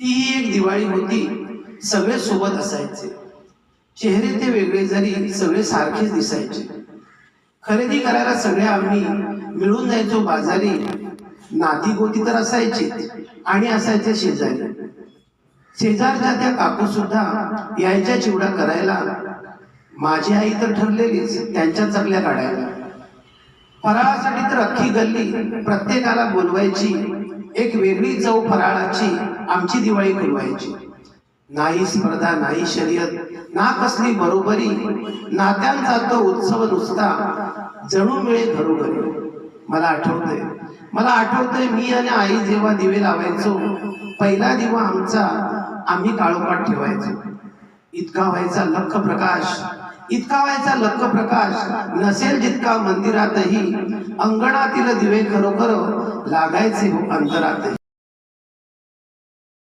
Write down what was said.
ती एक दिवाळी होती. सगळे सोबत असायचे, चेहरे ते वेगळे जरी सगळे सारखेच दिसायचे. खरेदी करायला सगळे आम्ही मिळून जायचो बाजारी. नाती गोती तर असायची आणि असायचे शेजारी. शेजारच्या त्या काकू सुद्धा यायच्या चिवडा करायला. माझी आई तर ठरलेलीच त्यांच्या चकल्या काढायला. फराळासाठी तर अख्खी गल्ली प्रत्येकाला बोलवायची. एक वेगळी चव फराळाची आमची दिवाळी खुलवायची. नाही स्पर्धा, नाही शर्यत, ना कसली बरोबरी. नात्यांचा तो उत्सव नुसता जणू मिळे घरोघरी. मला आठवतंय मी आणि आई जेव्हा दिवे लावायचो, पहिला दिवा आमचा आम्ही काळोखात ठेवायचो. इतका व्हायचा लख प्रकाश नसेल जितका मंदिरातही. अंगणातील दिवे खरोखर लागायचे हो अंतरातही.